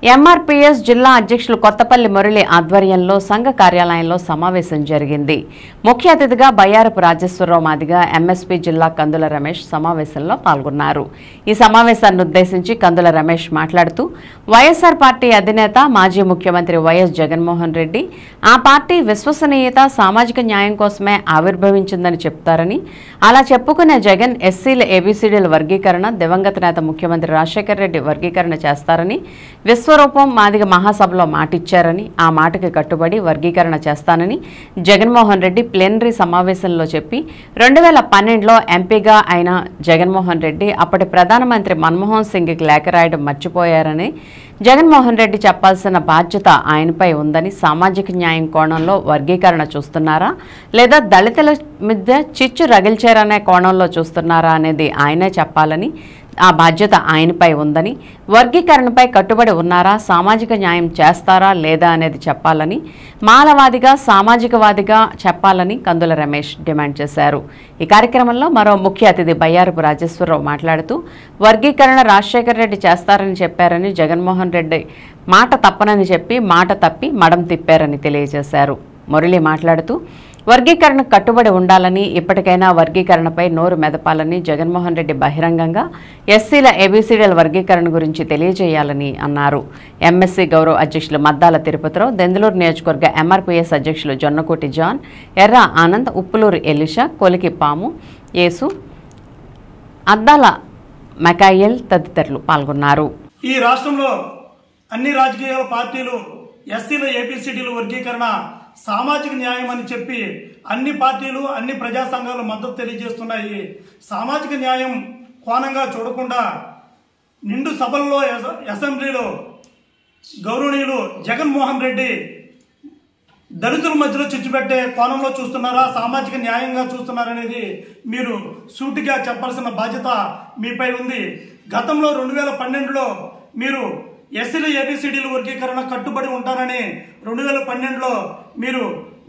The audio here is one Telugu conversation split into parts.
ఎంఆర్పీఎస్ జిల్లా అధ్యక్షులు కొత్తపల్లి మురళి ఆధ్వర్యంలో సంఘ కార్యాలయంలో సమావేశం జరిగింది. ముఖ్య అతిథిగా బయ్యారపు రాజేశ్వరరావు మాదిగ ఎంఎస్పీ జిల్లా కందుల రమేష్ సమావేశంలో పాల్గొన్నారు. ఈ సమావేశాన్ని ఉద్దేశించి కందుల రమేష్ మాట్లాడుతూ వైఎస్ఆర్ పార్టీ అధినేత మాజీ ముఖ్యమంత్రి వైఎస్ జగన్మోహన్ రెడ్డి ఆ పార్టీ విశ్వసనీయత సామాజిక న్యాయం కోసమే ఆవిర్భవించిందని చెప్తారని, అలా చెప్పుకునే జగన్ ఎస్సీల ఏబీసీడీల వర్గీకరణ దివంగత నేత ముఖ్యమంత్రి రాజశేఖర రెడ్డి వర్గీకరణ చేస్తారని, విశ్వరూపం మాదిగ మహాసభలో మాటిచ్చారని, ఆ మాటకి కట్టుబడి వర్గీకరణ చేస్తానని జగన్మోహన్ రెడ్డి ప్లేనరీ సమావేశంలో చెప్పి 2012లో ఎంపీగా అయిన జగన్మోహన్ రెడ్డి అప్పటి ప్రధానమంత్రి మన్మోహన్ సింగ్కి లేఖ రాయడం మర్చిపోయారని, జగన్మోహన్ రెడ్డి చెప్పాల్సిన బాధ్యత ఆయనపై ఉందని, సామాజిక న్యాయం కోణంలో వర్గీకరణ చూస్తున్నారా లేదా దళితుల మీద చిచ్చు రగిల్చారనే కోణంలో చూస్తున్నారా అనేది ఆయనే చెప్పాలని, ఆ బాధ్యత ఆయనపై ఉందని, వర్గీకరణపై కట్టుబడి ఉన్నారా, సామాజిక న్యాయం చేస్తారా లేదా అనేది చెప్పాలని, మాలవాదిగా సామాజికవాదిగా చెప్పాలని కందుల రమేష్ డిమాండ్ చేశారు. ఈ కార్యక్రమంలో మరో ముఖ్య అతిథి బయ్యారపు రాజేశ్వరరావు మాట్లాడుతూ వర్గీకరణ రాజశేఖర రెడ్డి చేస్తారని చెప్పారని, జగన్మోహన్ రెడ్డి మాట తప్పనని చెప్పి మాట తప్పి మడం తిప్పారని తెలియజేశారు. మురళి మాట్లాడుతూ వర్గీకరణ కట్టుబడి ఉండాలని, ఇప్పటికైనా వర్గీకరణపై నోరు మెదపాలని, జగన్మోహన్ రెడ్డి బహిరంగంగా ఎస్సీల ఏబీసీడీల వర్గీకరణ గురించి తెలియజేయాలని అన్నారు. ఎంఎస్సీ గౌరవ అధ్యక్షులు మద్దాల తిరుపతిరావు, దెందులూరు నియోజకవర్గ ఎంఆర్పీఎస్ అధ్యక్షులు జొన్నకోటి జాన్, ఎర్ర ఆనంద్, ఉప్పులూరు ఎలిషా, కొలికి పాము యేసు, అద్దాల మెకాయల్ తదితరులు పాల్గొన్నారు. ఈ రాష్ట్రంలో అన్ని రాజకీయ పార్టీలు ఎస్సీల ఏబీసీడీల వర్గీకరణ సామాజిక న్యాయం అని చెప్పి అన్ని పార్టీలు అన్ని ప్రజా సంఘాలు మద్దతు తెలియజేస్తున్నాయి. సామాజిక న్యాయం కోణంగా చూడకుండా నిండు సభల్లో అసెంబ్లీలో గౌరవనీయులు జగన్మోహన్ రెడ్డి దళితుల మధ్యలో చిచ్చుపెట్టే కోణంలో చూస్తున్నారా, సామాజిక న్యాయంగా చూస్తున్నారనేది మీరు సూటిగా చెప్పాల్సిన బాధ్యత మీపై ఉంది. గతంలో 2012లో మీరు ఎస్సీల ఏబీసీడీల వర్గీకరణ కట్టుబడి ఉంటారని 2012లో మీరు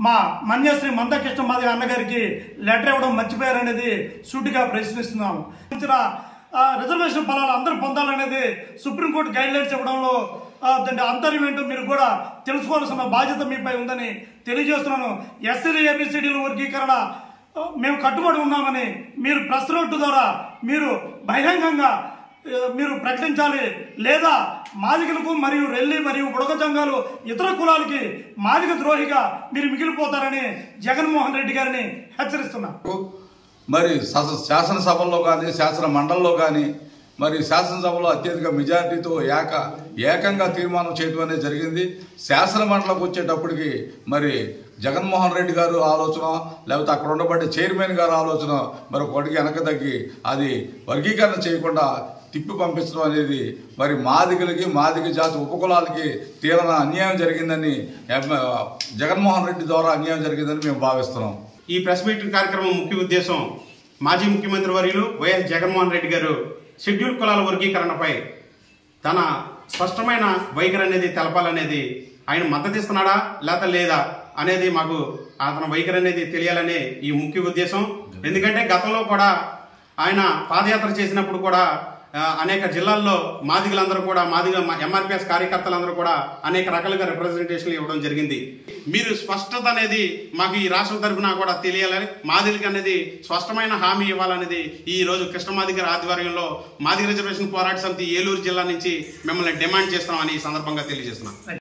మా మన్యశ్రీ మందకృష్ణ మాదిగ అన్నగారికి లెటర్ ఇవ్వడం మర్చిపోయారనేది సూటిగా ప్రశ్నిస్తున్నాం. రిజర్వేషన్ ఫలాలు అందరూ పొందాలనేది సుప్రీంకోర్టు గైడ్ లైన్స్ ఇవ్వడంలో అంతర్యం ఏంటో మీరు కూడా తెలుసుకోవాల్సిన బాధ్యత మీపై ఉందని తెలియజేస్తున్నాను. ఎస్సీల ఏబీసీడీల వర్గీకరణ మేము కట్టుబడి ఉన్నామని మీరు ప్రెస్ నోట్ ద్వారా మీరు బహిరంగంగా మీరు ప్రకటించాలి, లేదా మాదిగలకు మరియు రెల్లి మరియు బుడగ సంఘాలు ఇతర కులాలకి మాదిగ ద్రోహిగా మీరు మిగిలిపోతారని జగన్మోహన్ రెడ్డి గారిని హెచ్చరిస్తున్నారు. మరి శాసనసభల్లో కానీ శాసన మండలిలో కానీ మరి శాసనసభలో అత్యధిక మెజార్టీతో ఏకంగా తీర్మానం చేయడం అనేది జరిగింది. శాసన మండలికి వచ్చేటప్పటికి మరి జగన్మోహన్ రెడ్డి గారు ఆలోచన, లేకపోతే అక్కడ ఉండబడే చైర్మన్ గారు ఆలోచన మరి ఒకటికి వెనక తగ్గి అది వర్గీకరణ చేయకుండా తిప్పి పంపించడం అనేది మరి మాదిగలకి మాదిగ జాతి ఉపకులాలకి తీవ్ర అన్యాయం జరిగిందని, జగన్మోహన్ రెడ్డి ద్వారా అన్యాయం జరిగిందని మేము భావిస్తున్నాం. ఈ ప్రెస్ మీట్ కార్యక్రమం ముఖ్య ఉద్దేశం మాజీ ముఖ్యమంత్రి వర్యులు వైఎస్ జగన్మోహన్ రెడ్డి గారు షెడ్యూల్ కులాల వర్గీకరణపై తన స్పష్టమైన వైఖరి అనేది తెలపాలనేది, ఆయన మద్దతు ఇస్తున్నాడా లేక లేదా అనేది మాకు అతని వైఖరి అనేది తెలియాలనే ఈ ముఖ్య ఉద్దేశం. ఎందుకంటే గతంలో కూడా ఆయన పాదయాత్ర చేసినప్పుడు కూడా అనేక జిల్లాల్లో మాదిగలందరూ కూడా మాదిగ ఎంఆర్పీఎస్ కార్యకర్తలందరూ కూడా అనేక రకాలుగా రిప్రజెంటేషన్లు ఇవ్వడం జరిగింది. మీరు స్పష్టత అనేది మాకు ఈ రాష్ట్రం తరఫున కూడా తెలియాలని, మాదిగలకి అనేది స్పష్టమైన హామీ ఇవ్వాలనేది ఈ రోజు కృష్ణమాది గారి ఆధ్వర్యంలో మాదిగ రిజర్వేషన్ పోరాట సమితి ఏలూరు జిల్లా నుంచి మిమ్మల్ని డిమాండ్ చేస్తున్నామని ఈ సందర్భంగా తెలియజేస్తున్నాం.